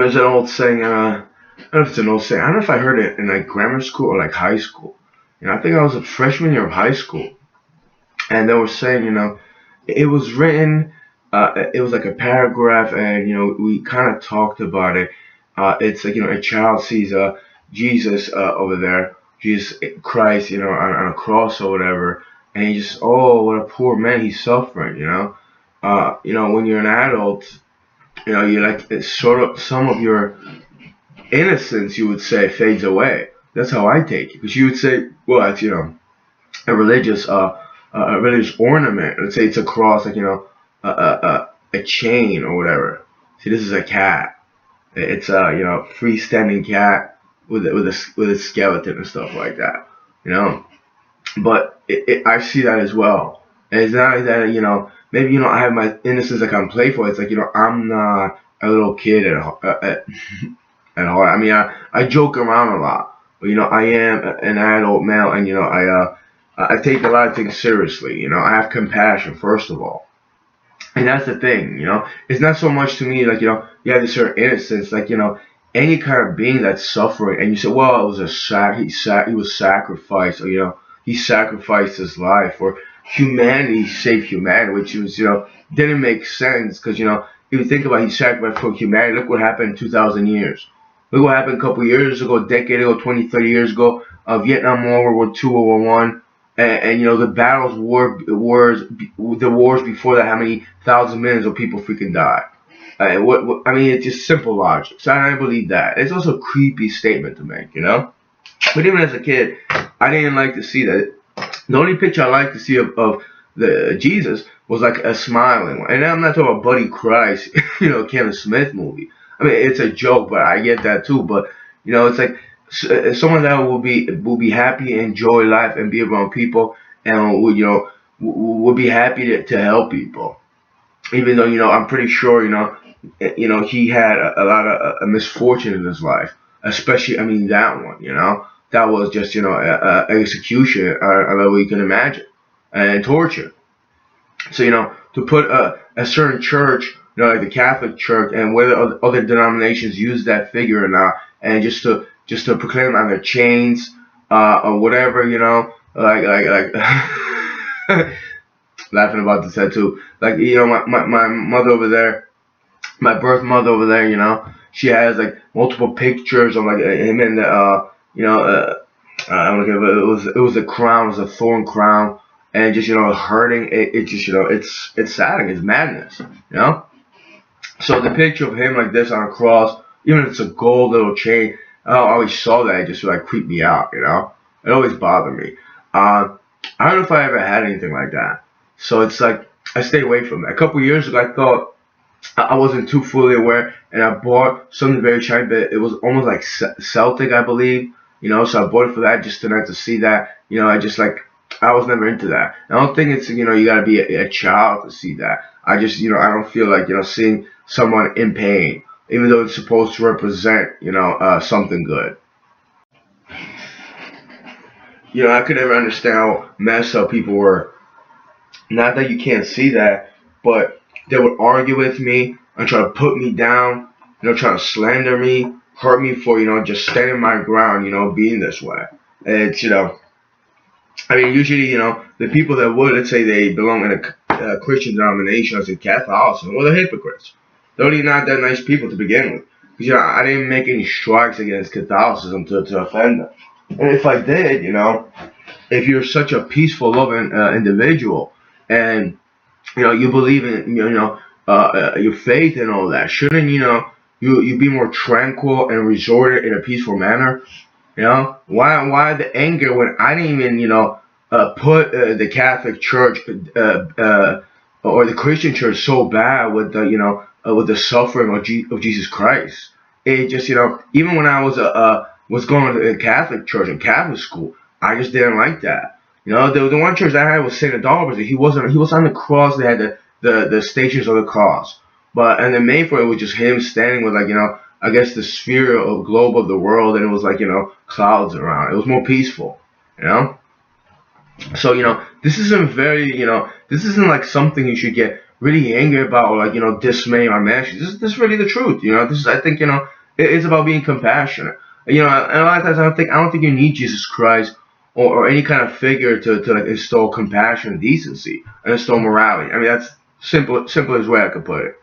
there's an old saying. I don't know if it's an old saying. I don't know if I heard it in like grammar school or like high school. I think I was a freshman year of high school, and they were saying, it was written. It was like a paragraph, and we kind of talked about it. It's like a child sees Jesus over there, Jesus Christ, on a cross or whatever, and he just, oh, what a poor man, he's suffering, when you're an adult, you like it's sort of some of your innocence, you would say, fades away. That's how I take it, because you would say, well, it's a religious a religious ornament. Let's say it's a cross, like a chain or whatever. See, this is a cat. It's a freestanding cat with a skeleton and stuff like that. But I see that as well. And it's not like that. Maybe I have my innocence like I'm playful. It's like I'm not a little kid at heart. I mean, I joke around a lot, but I am an adult male, and I take a lot of things seriously. I have compassion first of all, and that's the thing. It's not so much to me like you have this certain innocence, like any kind of being that's suffering, and you say, well, it was he was sacrificed, or he sacrificed his life, or humanity saved humanity, which was didn't make sense because if you think about it, he sacrificed for humanity. Look what happened in 2,000 years. Look what happened a couple years ago, a decade ago, 20, 30 years ago. Vietnam War, World War II, World War One, and the battles, the wars before that. How many thousand millions of people freaking died? I mean, it's just simple logic. So I believe that. It's also a creepy statement to make, But even as a kid, I didn't like to see that. The only picture I liked to see of the Jesus was like a smiling one. And I'm not talking about Buddy Christ, Kevin Smith movie. I mean, it's a joke, but I get that too. But it's like someone that will be happy, enjoy life, and be around people, and will be happy to help people. Even though I'm pretty sure he had a lot of misfortune in his life, especially that one. That was just execution at a level you can imagine, and torture. So to put a certain church, like the Catholic Church, and whether other denominations use that figure or not, and just to proclaim it on their chains or whatever, like laughing about the tattoo, like my mother over there, my birth mother over there, she has like multiple pictures of like him in the I don't know if it was a crown, it was a thorn crown, and just hurting. It just it's saddening, it's madness, So the picture of him like this on a cross, even if it's a gold little chain, I always saw that. It just like creeped me out, It always bothered me. I don't know if I ever had anything like that, so it's like I stay away from that. A couple years ago, I thought I wasn't too fully aware, and I bought something very shiny, but it was almost like Celtic, I believe. So I bought it for that, just to see that. I was never into that. I don't think it's you got to be a child to see that. I just I don't feel like seeing someone in pain, even though it's supposed to represent something good. I could never understand how messed up people were. Not that you can't see that, but they would argue with me and try to put me down, try to slander me, hurt me for, just standing my ground, being this way. It's, I mean, usually, the people that would, let's say they belong in a Christian denomination, as a Catholicism, well, they're hypocrites. They're really not that nice people to begin with. Because, I didn't make any strikes against Catholicism to offend them. And if I did, if you're such a peaceful, loving individual, and you believe in your faith and all that, shouldn't you be more tranquil and resort it in a peaceful manner? Why the anger when I didn't even put the Catholic Church or the Christian Church so bad with the with the suffering of Jesus Christ? It just even when I was going to a Catholic church and Catholic school, I just didn't like that. The one church I had was St. Adalbert. He was on the cross. They had the stations of the cross, and the main for it was just him standing with I guess the sphere of globe of the world, and it was like clouds around. It was more peaceful, So this isn't very this isn't like something you should get really angry about or like dismay my actions. This is really the truth. This is I think it's about being compassionate. And a lot of times I don't think you need Jesus Christ or any kind of figure to like install compassion and decency and install morality. I mean that's simplest way I could put it.